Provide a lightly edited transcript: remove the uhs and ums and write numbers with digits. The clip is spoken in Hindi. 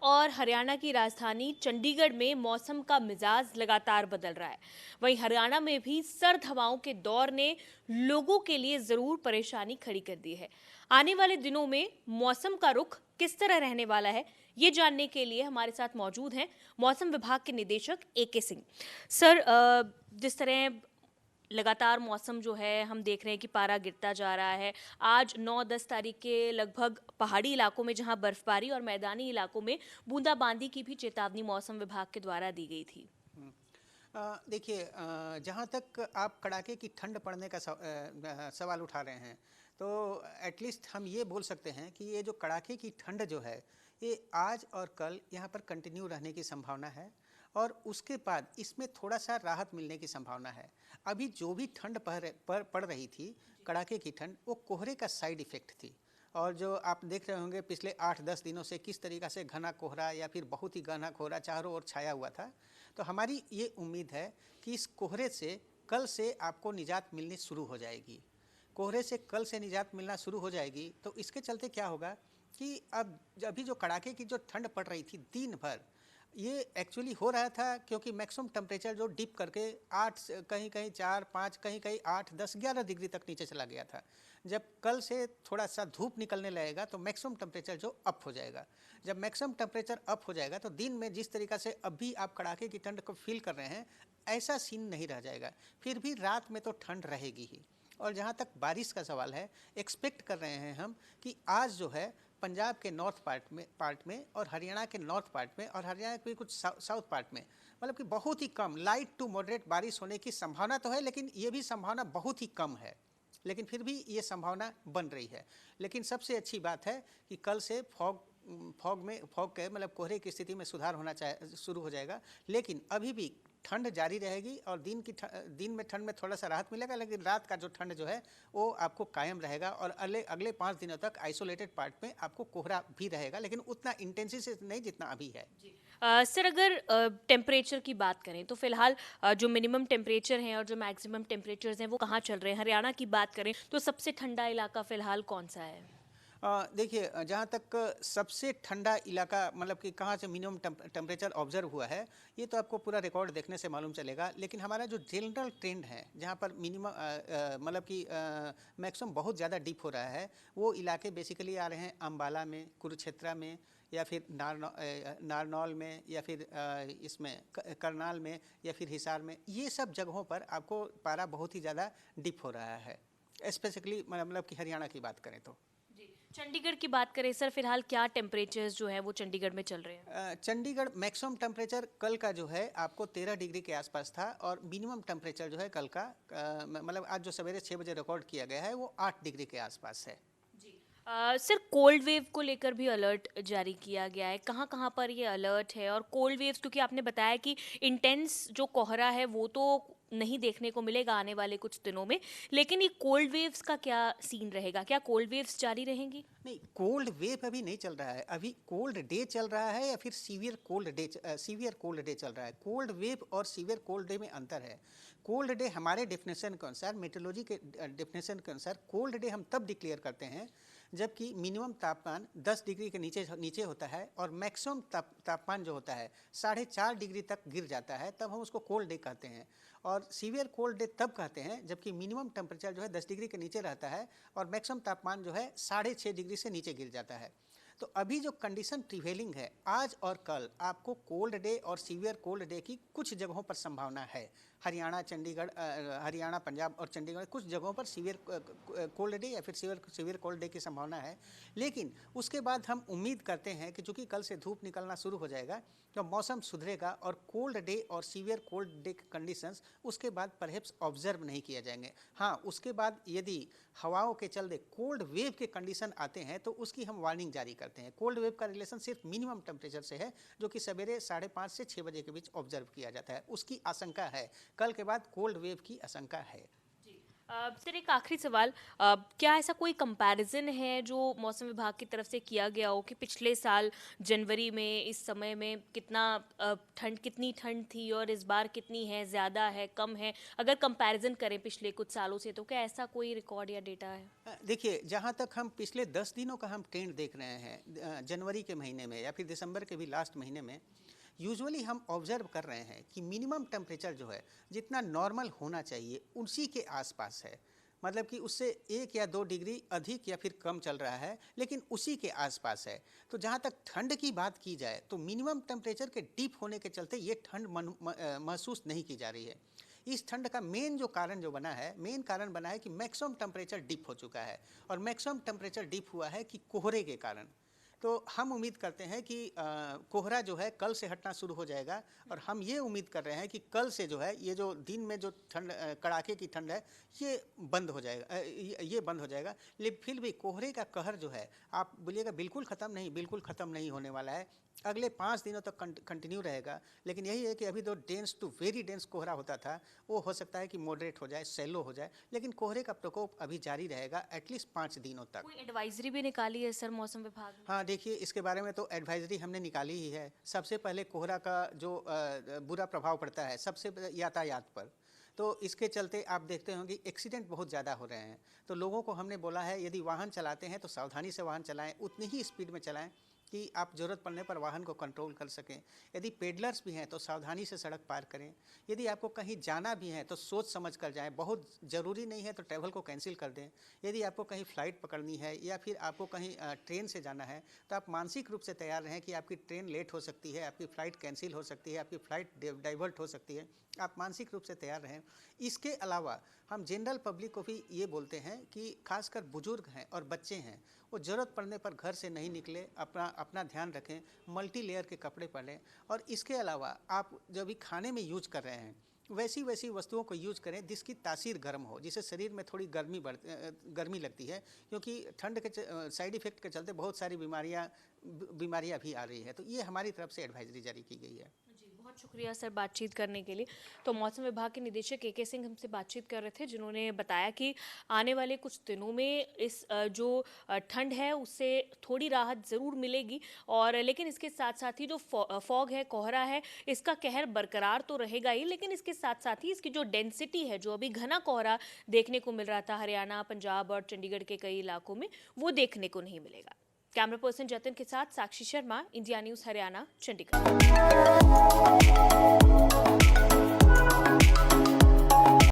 और हरियाणा की राजधानी चंडीगढ़ में मौसम का मिजाज लगातार बदल रहा है। वहीं हरियाणा में भी सर्द हवाओं के दौर ने लोगों के लिए जरूर परेशानी खड़ी कर दी है। आने वाले दिनों में मौसम का रुख किस तरह रहने वाला है, ये जानने के लिए हमारे साथ मौजूद हैं मौसम विभाग के निदेशक AK सिंह। सर, जिस तरह लगातार मौसम जो है हम देख रहे हैं कि पारा गिरता जा रहा है। आज 9-10 तारीख के लगभग पहाड़ी इलाकों में जहां बर्फबारी और मैदानी इलाकों में बूंदाबांदी की भी चेतावनी मौसम विभाग के द्वारा दी गई थी। देखिए, जहाँ तक आप कड़ाके की ठंड पड़ने का सवाल उठा रहे हैं, तो एटलीस्ट हम ये बोल सकते हैं कि ये जो कड़ाके की ठंड जो है, ये आज और कल यहाँ पर कंटिन्यू रहने की संभावना है और उसके बाद इसमें थोड़ा सा राहत मिलने की संभावना है। अभी जो भी ठंड पड़ रही थी, कड़ाके की ठंड, वो कोहरे का साइड इफ़ेक्ट थी। और जो आप देख रहे होंगे पिछले 8-10 दिनों से किस तरीक़ा से घना कोहरा या फिर बहुत ही घना कोहरा चारों ओर छाया हुआ था। तो हमारी ये उम्मीद है कि इस कोहरे से कल से आपको निजात मिलनी शुरू हो जाएगी। कोहरे से कल से निजात मिलना शुरू हो जाएगी तो इसके चलते क्या होगा कि अब अभी जो कड़ाके की जो ठंड पड़ रही थी दिन भर, ये एक्चुअली हो रहा था क्योंकि मैक्सिमम टेम्परेचर जो डिप करके 8 कहीं कहीं 4, 5, कहीं कहीं 8, 10, 11 डिग्री तक नीचे चला गया था। जब कल से थोड़ा सा धूप निकलने लगेगा तो मैक्सिमम टेम्परेचर जो अप हो जाएगा। जब मैक्सिमम टेम्परेचर अप हो जाएगा तो दिन में जिस तरीक़ा से अभी आप कड़ाके की ठंड को फील कर रहे हैं, ऐसा सीन नहीं रह जाएगा। फिर भी रात में तो ठंड रहेगी ही। और जहाँ तक बारिश का सवाल है, एक्सपेक्ट कर रहे हैं हम कि आज जो है पंजाब के नॉर्थ पार्ट में और हरियाणा के नॉर्थ पार्ट में और हरियाणा के कुछ साउथ पार्ट में, मतलब कि बहुत ही कम लाइट टू मॉडरेट बारिश होने की संभावना तो है, लेकिन ये भी संभावना बहुत ही कम है। लेकिन फिर भी ये संभावना बन रही है। लेकिन सबसे अच्छी बात है कि कल से फॉग के मतलब कोहरे की स्थिति में सुधार होना शुरू हो जाएगा। लेकिन अभी भी ठंड जारी रहेगी और दिन में ठंड में थोड़ा सा राहत मिलेगा, लेकिन रात का जो ठंड जो है वो आपको कायम रहेगा और अगले 5 दिनों तक आइसोलेटेड पार्ट में आपको कोहरा भी रहेगा, लेकिन उतना इंटेंसिटी से नहीं जितना अभी है। सर, अगर टेम्परेचर की बात करें तो फिलहाल जो मिनिमम टेम्परेचर हैं और जो मैक्सिमम टेम्परेचर्स हैं वो कहाँ चल रहे हैं? हरियाणा की बात करें तो सबसे ठंडा इलाका फिलहाल कौन सा है? देखिए, जहाँ तक सबसे ठंडा इलाका मतलब कि कहाँ से मिनिमम टेम्परेचर ऑब्जर्व हुआ है, ये तो आपको पूरा रिकॉर्ड देखने से मालूम चलेगा। लेकिन हमारा जो जनरल ट्रेंड है, जहाँ पर मिनिमम मतलब कि मैक्सिमम बहुत ज़्यादा डीप हो रहा है, वो इलाके बेसिकली आ रहे हैं अम्बाला में, कुरुक्षेत्र में, या फिर नारनौल में, या फिर इसमें करनाल में, या फिर हिसार में। ये सब जगहों पर आपको पारा बहुत ही ज़्यादा डीप हो रहा है, स्पेसिफिकली मतलब कि हरियाणा की बात करें तो। चंडीगढ़ की बात करें सर, फिलहाल क्या टेम्परेचर्स जो है वो चंडीगढ़ में चल रहे हैं? चंडीगढ़ मैक्सिमम टेम्परेचर कल का जो है आपको 13 डिग्री के आसपास था और मिनिमम टेम्परेचर जो है कल का मतलब आज जो सवेरे 6 बजे रिकॉर्ड किया गया है वो 8 डिग्री के आसपास है। सर, कोल्ड वेव को लेकर भी अलर्ट जारी किया गया है। कहाँ कहाँ पर ये अलर्ट है? और कोल्ड वेव्स, क्योंकि आपने बताया कि इंटेंस जो कोहरा है वो तो नहीं देखने को मिलेगा आने वाले कुछ दिनों में, लेकिन ये कोल्ड वेव्स का क्या सीन रहेगा? क्या कोल्ड वेव्स जारी रहेंगी? नहीं, कोल्ड वेव अभी नहीं चल रहा है, अभी कोल्ड डे चल रहा है या फिर सीवियर कोल्ड डे चल रहा है। कोल्ड वेव और सीवियर कोल्ड डे में अंतर है। कोल्ड डे हमारे डेफिनेशन के अनुसार, मेट्रोलॉजी के डेफिनेशन के अनुसार, कोल्ड डे हम तब डिक्लेयर करते हैं जबकि मिनिमम तापमान 10 डिग्री के नीचे नीचे होता है और मैक्सिमम तापमान जो होता है 4.5 डिग्री तक गिर जाता है, तब हम उसको कोल्ड डे कहते हैं। और सीवियर कोल्ड डे तब कहते हैं जबकि मिनिमम टेम्परेचर जो है 10 डिग्री के नीचे रहता है और मैक्सिमम तापमान जो है 6.5 डिग्री से नीचे गिर जाता है। तो अभी जो कंडीशन प्रिवेलिंग है, आज और कल आपको कोल्ड डे और सीवियर कोल्ड डे की कुछ जगहों पर संभावना है। हरियाणा, चंडीगढ़, हरियाणा, पंजाब और चंडीगढ़ कुछ जगहों पर सीवियर कोल्ड डे या फिर सीवियर कोल्ड डे की संभावना है। लेकिन उसके बाद हम उम्मीद करते हैं कि चूँकि कल से धूप निकलना शुरू हो जाएगा तो मौसम सुधरेगा और कोल्ड डे और सीवियर कोल्ड डे कंडीशंस उसके बाद परहैप्स ऑब्जर्व नहीं किए जाएंगे। हाँ, उसके बाद यदि हवाओं के चलते कोल्ड वेव के कंडीशन आते हैं तो उसकी हम वार्निंग जारी करते हैं। कोल्ड वेव का रिलेशन सिर्फ मिनिमम टेम्परेचर से है, जो कि सवेरे 5:30 से 6 बजे के बीच ऑब्जर्व किया जाता है। उसकी आशंका है, कल के बाद कोल्ड वेव की आशंका है। सर एक आखिरी सवाल, क्या ऐसा कोई कंपैरिजन है जो मौसम विभाग की तरफ से किया गया हो कि पिछले साल जनवरी में इस समय में कितनी ठंड थी और इस बार कितनी है, ज़्यादा है, कम है? अगर कंपैरिजन करें पिछले कुछ सालों से तो क्या ऐसा कोई रिकॉर्ड या डेटा है? देखिए, जहाँ तक हम पिछले 10 दिनों का हम ट्रेंड देख रहे हैं, जनवरी के महीने में या फिर दिसंबर के भी लास्ट महीने में, यूजुअली हम ऑब्जर्व कर रहे हैं कि मिनिमम टेम्परेचर जो है जितना नॉर्मल होना चाहिए उसी के आसपास है। मतलब कि उससे 1 या 2 डिग्री अधिक या फिर कम चल रहा है, लेकिन उसी के आसपास है। तो जहाँ तक ठंड की बात की जाए तो मिनिमम टेम्परेचर के डीप होने के चलते ये ठंड महसूस नहीं की जा रही है। इस ठंड का मेन कारण बना है कि मैक्सिमम टेम्परेचर डिप हो चुका है, और मैक्सिमम टेम्परेचर डिप हुआ है कि कोहरे के कारण। तो हम उम्मीद करते हैं कि कोहरा जो है कल से हटना शुरू हो जाएगा, और हम ये उम्मीद कर रहे हैं कि कल से जो है ये जो दिन में जो ठंड, कड़ाके की ठंड है, ये बंद हो जाएगा। ये बंद हो जाएगा। लेकिन फिर भी कोहरे का कहर जो है, आप बोलिएगा बिल्कुल ख़त्म नहीं होने वाला है। अगले 5 दिनों तक कंटिन्यू रहेगा। लेकिन यही है कि अभी तो डेंस टू वेरी डेंस कोहरा होता था, वो हो सकता है कि मॉडरेट हो जाए, सैलो हो जाए, लेकिन कोहरे का प्रकोप अभी जारी रहेगा एटलीस्ट 5 दिनों तक। कोई एडवाइजरी भी निकाली है सर मौसम विभाग ने? हाँ, देखिए, इसके बारे में तो एडवाइजरी हमने निकाली ही है। सबसे पहले कोहरा का जो बुरा प्रभाव पड़ता है सबसे यातायात पर, तो इसके चलते आप देखते होंगे एक्सीडेंट बहुत ज़्यादा हो रहे हैं। तो लोगों को हमने बोला है, यदि वाहन चलाते हैं तो सावधानी से वाहन चलाएं, उतनी ही स्पीड में चलाएं कि आप ज़रूरत पड़ने पर वाहन को कंट्रोल कर सकें। यदि पेडलर्स भी हैं तो सावधानी से सड़क पार करें। यदि आपको कहीं जाना भी है तो सोच समझ कर जाएं, बहुत ज़रूरी नहीं है तो ट्रैवल को कैंसिल कर दें। यदि आपको कहीं फ़्लाइट पकड़नी है या फिर आपको कहीं ट्रेन से जाना है, तो आप मानसिक रूप से तैयार रहें कि आपकी ट्रेन लेट हो सकती है, आपकी फ़्लाइट कैंसिल हो सकती है, आपकी फ़्लाइट डाइवर्ट हो सकती है। आप मानसिक रूप से तैयार रहें। इसके अलावा हम जनरल पब्लिक को भी ये बोलते हैं कि खासकर बुजुर्ग हैं और बच्चे हैं, वो ज़रूरत पड़ने पर घर से नहीं निकले, अपना ध्यान रखें, मल्टी लेयर के कपड़े पहनें। और इसके अलावा आप जो भी खाने में यूज कर रहे हैं, वैसी वस्तुओं को यूज करें जिसकी तासीर गर्म हो, जिससे शरीर में थोड़ी गर्मी लगती है, क्योंकि ठंड के साइड इफ़ेक्ट के चलते बहुत सारी बीमारियाँ भी आ रही है। तो ये हमारी तरफ से एडवाइजरी जारी की गई है। बहुत शुक्रिया सर बातचीत करने के लिए। तो मौसम विभाग के निदेशक के सिंह हमसे बातचीत कर रहे थे, जिन्होंने बताया कि आने वाले कुछ दिनों में इस जो ठंड है उससे थोड़ी राहत ज़रूर मिलेगी, और लेकिन इसके साथ साथ ही जो फॉग है, कोहरा है, इसका कहर बरकरार तो रहेगा ही, लेकिन इसके साथ साथ ही इसकी जो डेंसिटी है, जो अभी घना कोहरा देखने को मिल रहा था हरियाणा, पंजाब और चंडीगढ़ के कई इलाकों में, वो देखने को नहीं मिलेगा। कैमरा पर्सन जतिन के साथ साक्षी शर्मा, इंडिया न्यूज़ हरियाणा, चंडीगढ़।